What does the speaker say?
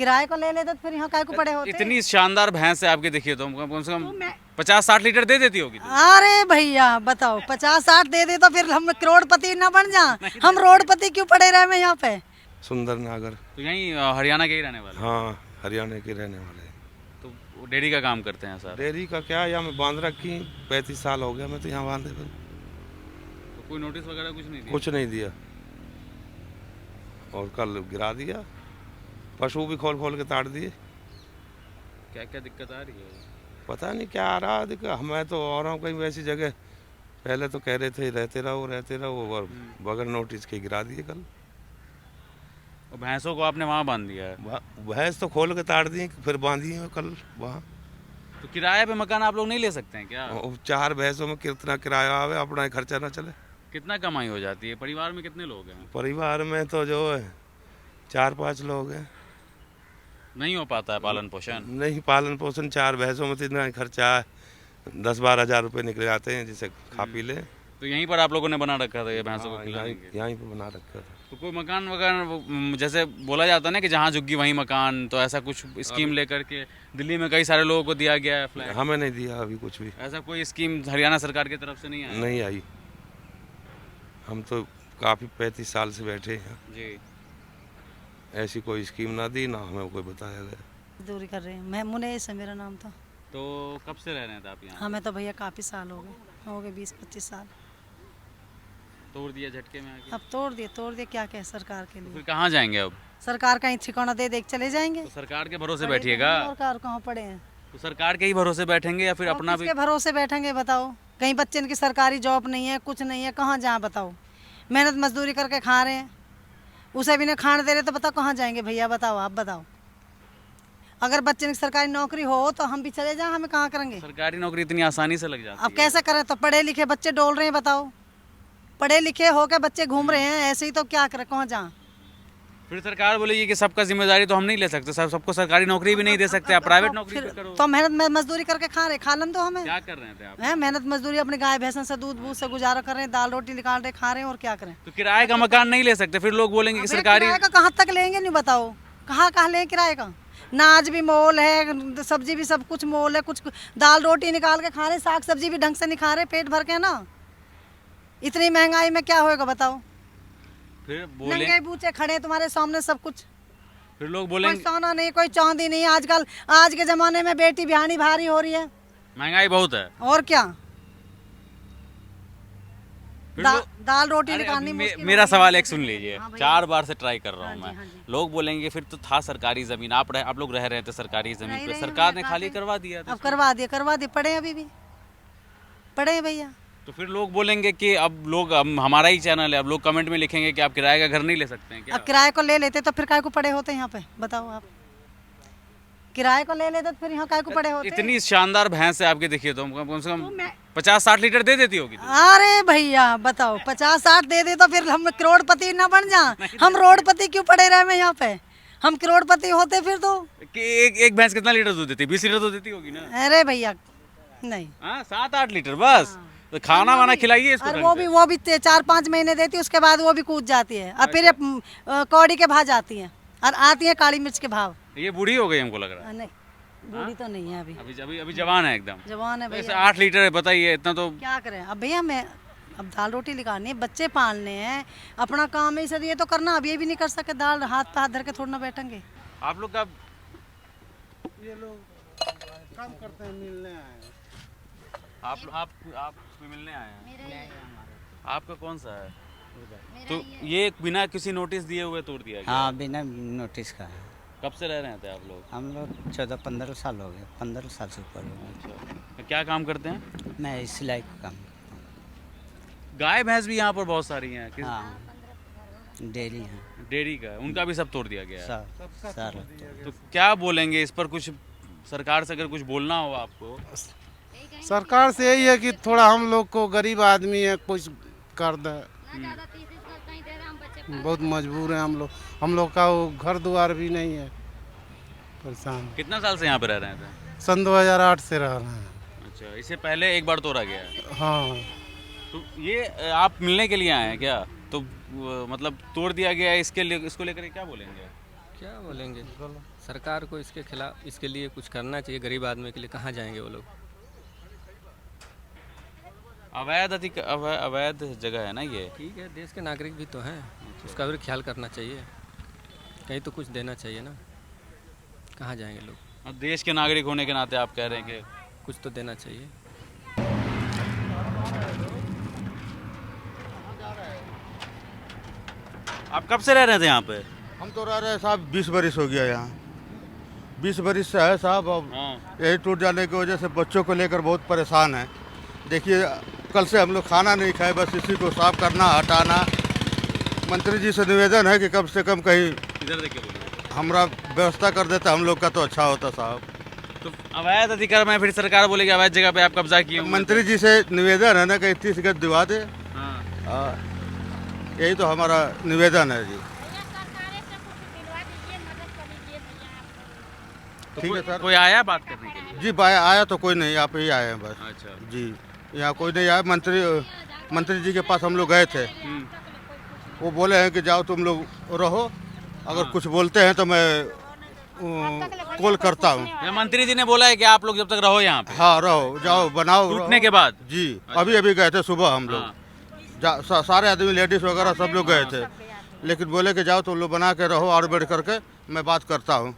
किराए को ले लेते तो फिर यहाँ काय को पड़े होते। इतनी शानदार भैंस है आपकी, देखिए तो कम से कम 50-60 लीटर दे देती होगी। अरे भैया बताओ 50-60 दे दे तो फिर हम करोड़पति ना बन जा, हम रोडपति क्यों पड़े रहे यहाँ पे। सुंदर नागर। तो यहीं हरियाणा के ही रहने वाले? हाँ, हरियाणा के रहने वाले। तो वो डेयरी का काम करते हैं सर? डेयरी का क्या, यहाँ मैं बांध रखी 35 साल हो गया मैं तो यहाँ बांधे पर। तो कोई नोटिस वगैरह कुछ नहीं दिया? कुछ नहीं दिया, और कल गिरा दिया, पशु भी खोल खोल के ताड़ दिए। क्या क्या दिक्कत आ रही है? पता नहीं क्या आ रहा दिक्कत, मैं तो और कहीं वैसी जगह पहले तो कह रहे थे रहते रहो और बगैर नोटिस के गिरा दिए कल। और भैंसों को आपने वहाँ बांध दिया है? भैंस तो खोल के ताड़ दी, फिर बांधी है कल वहाँ। तो किराए पे मकान आप लोग नहीं ले सकते हैं क्या? 4 भैंसों में कितना किराया आवे, अपना खर्चा ना चले। कितना कमाई हो जाती है? परिवार में कितने लोग हैं? परिवार में तो जो है 4-5 लोग हैं। नहीं हो पाता है पालन पोषण? नहीं, पालन पोषण 4 भैंसों में तो इतना खर्चा है, 10-12 हज़ार रुपये निकल जाते हैं जिसे खा पी ले। तो यहीं पर आप लोगों ने बना रखा था ये भैंसों को खिलाने के? यहीं पे बना रखा था। तो कोई मकान वगैरह जैसे बोला जाता है ना कि जहाँ झुग्गी वहीं मकान, तो ऐसा कुछ स्कीम लेकर के दिल्ली में कई सारे लोगों को दिया गया है फ्लैट? हमें नहीं दिया अभी कुछ भी। ऐसा कोई स्कीम हरियाणा सरकार की तरफ से नहीं आया? नहीं आई। हम तो काफ़ी 35 साल से बैठे हैं जी। ऐसी कोई स्कीम ना दी, ना हमें कोई बताया गया। दूरी कर रहे हैं, मैं मुनेश है मेरा नाम। तो कब से रह रहे थे आप यहाँ? हमें तो भैया काफ़ी साल हो गए 20-25 साल। तोड़ दिया झटके में आके? अब तोड़ दिए क्या कहे सरकार के लिए। फिर कहाँ जाएंगे अब? सरकार कहीं ठिकाना दे दे चले जाएंगे। तो सरकार के भरोसे बैठिएगा? सरकार कहाँ पड़े हैं? तो सरकार के ही भरोसे बैठेंगे या फिर अपना भी? किसके भरोसे बैठेंगे बताओ? कहीं बच्चे की सरकारी जॉब नहीं है, कुछ नहीं है, कहाँ जाए बताओ। मेहनत मजदूरी करके खा रहे हैं, उसे भी नहीं खाने दे रहे तो बताओ कहाँ जाएंगे भैया, बताओ आप बताओ। अगर बच्चे की सरकारी नौकरी हो तो हम भी चले जाएं, हमें कहाँ करेंगे? सरकारी नौकरी इतनी आसानी से लग जाती अब कैसे करें? तो पढ़े लिखे बच्चे डोल रहे हैं बताओ, पढ़े लिखे होकर बच्चे घूम रहे हैं ऐसे ही, तो क्या करें, कहाँ जाएं? फिर सरकार बोलेगी कि सबका जिम्मेदारी तो हम नहीं ले सकते, सबको सरकारी नौकरी भी नहीं दे सकते, आप प्राइवेट नौकरी भी करो। तो मेहनत मजदूरी करके खा रहे, खालन दो हमें। क्या कर रहे थे आप? है मेहनत मजदूरी अपने गाय भैंसन से दूध बूध से गुजारा कर रहे हैं, दाल रोटी निकाल रहे, खा रहे हैं, और क्या करें? तो किराए का मकान नहीं ले सकते, फिर लोग बोलेंगे कि सरकारी। किराए का कहाँ तक लेंगे, नहीं बताओ कहाँ लें किराए का? नाज भी मोल है, सब्जी भी सब कुछ मोल है, कुछ दाल रोटी निकाल के खा रहे, साग सब्जी भी ढंग से नहीं खा रहे, पेट भर के ना। इतनी महंगाई में क्या होएगा बताओ? फिर नंगे बूचे खड़े तुम्हारे सामने सब कुछ। फिर लोग कोई बोलेंगे सोना नहीं, कोई चांदी नहीं। आजकल आज के जमाने में बेटी बिहानी भारी हो रही है, महंगाई बहुत है। और क्या? फिर दाल रोटी अरे निकालनी अभी मुश्किल मेरा होती है। सवाल एक सुन लीजिए, हाँ भैया। 4 बार से ट्राई कर रहा हूँ हाँ मैं। जी। लोग बोलेंगे फिर तो था सरकारी जमीन, आप लोग रह रहे थे सरकारी जमीन नहीं पे, रहे सरकार हैं, ने खाली करवा दिया था। अब करवा दिए पड़े हैं, अभी भी पड़े हैं भैया। तो फिर लोग बोलेंगे कि अब लोग हमारा ही चैनल है, अब लोग कमेंट में लिखेंगे कि आप किराए का घर नहीं ले सकते हैं क्या? अब किराए को ले लेते तो फिर काय को पड़े होते यहाँ पे, बताओ आप। किराए को ले लेते तो फिर यहाँ काय को पड़े होते। इतनी शानदार भैंस है आपकी, देखिए तो कम से कम 50-60 लीटर दे देती होगी। अरे भैया बताओ 50-60 दे दे तो फिर हम करोड़पति ना बन जा, हम रोडपति क्यों पड़े रहे यहाँ पे? हम करोड़पति होते फिर तो। कि एक भैंस कितना लीटर दूध देती है? 20 लीटर दूध देती होगी ना? अरे भैया नहीं, 7-8 लीटर बस। तो खाना वाना खिलाइए इसको। और वो भी 4-5 महीने देती है, उसके बाद वो भी कूद जाती है, और फिर कौड़ी के भाव जाती है, और आती है काली मिर्च के भाव। ये बूढ़ी हो गई हमको लग रहा है। नहीं बूढ़ी तो नहीं है, अभी जवान है एकदम। जवान है वैसे भैया। 8 लीटर है, बताइए इतना तो। क्या करें अब भैया, मैं अब दाल रोटी निकालनी है, बच्चे पालने हैं, अपना काम है सर, ये तो करना। अब ये भी नहीं कर सके, दाल हाथ पे हाथ धर के थोड़ा ना बैठेंगे। आप लोग का ये लोग काम करते हैं, मिलने आए हैं। आप मिलने आए हैं? आपका कौन सा है? तो ये बिना किसी नोटिस दिए हुए तोड़ दिया गया? हाँ, बिना नोटिस का है। कब से रह रहे थे आप लोग? हम लोग 14-15 साल हो गए, 15 साल से ऊपर हो गए। अच्छा, क्या काम करते हैं? मैं सिलाई का काम करता गाय भैंस भी यहाँ पर बहुत सारी हैं। हूँ। हाँ, डेयरी है डेयरी का, उनका भी सब तोड़ दिया गया है। सब सारा। तो क्या बोलेंगे इस पर? कुछ सरकार से अगर कुछ बोलना हो आपको? सरकार से यही है कि थोड़ा हम लोग को, गरीब आदमी है, कुछ कर दे। बहुत मजबूर है हम लोग का वो घर द्वार भी नहीं है, परेशान। कितना साल से यहाँ पे रह रहे थे? सन 2008 से रह रहे हैं। अच्छा, इससे पहले एक बार तोड़ा गया है? हाँ, तो ये आप मिलने के लिए आए हैं क्या? तो मतलब तोड़ दिया गया है, इसको लेकर क्या बोलेंगे? क्या बोलेंगे? सरकार को इसके खिलाफ, इसके लिए कुछ करना चाहिए। गरीब आदमी के लिए कहाँ जाएंगे वो लोग? अवैध जगह है ना ये। ठीक है, देश के नागरिक भी तो हैं, उसका भी ख्याल करना चाहिए। कहीं तो कुछ देना चाहिए ना, कहाँ जाएंगे लोग? अब देश के नागरिक होने के नाते आप कह रहे हैं कि कुछ तो देना चाहिए। आप कब से रह रहे थे यहाँ पे? हम तो रह रहे हैं साहब 20 बरिस हो गया यहाँ, 20 बरिस से है साहब। अब हाँ। यही टूट जाने की वजह से बच्चों को लेकर बहुत परेशान है। देखिए कल से हम लोग खाना नहीं खाए, बस इसी को साफ करना, हटाना। मंत्री जी से निवेदन है कि कम से कम कहीं इधर देखिए बोलिए। हमारा व्यवस्था कर देता हम लोग का तो अच्छा होता साहब। तो अवैध अतिक्रमण में फिर सरकार बोलेगी अवैध जगह पे आप कब्जा किए होंगे। मंत्री जी से निवेदन है ना कि 30 गज दिवा दे। हाँ। यही तो हमारा निवेदन है जी। ठीक है सर। कोई आया बात करने के लिए? जी आया तो कोई नहीं, आप ही आए हैं बस। अच्छा। जी यहाँ कोई नहीं आया। मंत्री जी के पास हम लोग गए थे, वो बोले हैं कि जाओ तुम लोग रहो, अगर कुछ बोलते हैं तो मैं कॉल करता हूँ। ये मंत्री जी ने बोला है कि आप लोग जब तक रहो यहाँ पे। हाँ रहो, जाओ बनाओ। टूटने के बाद? जी अभी अभी गए थे सुबह हम लोग। सारे आदमी लेडीज वगैरह सब लोग गए थे, लेकिन बोले कि जाओ तुम लोग बना के रहो और बैठ करके मैं बात करता हूँ।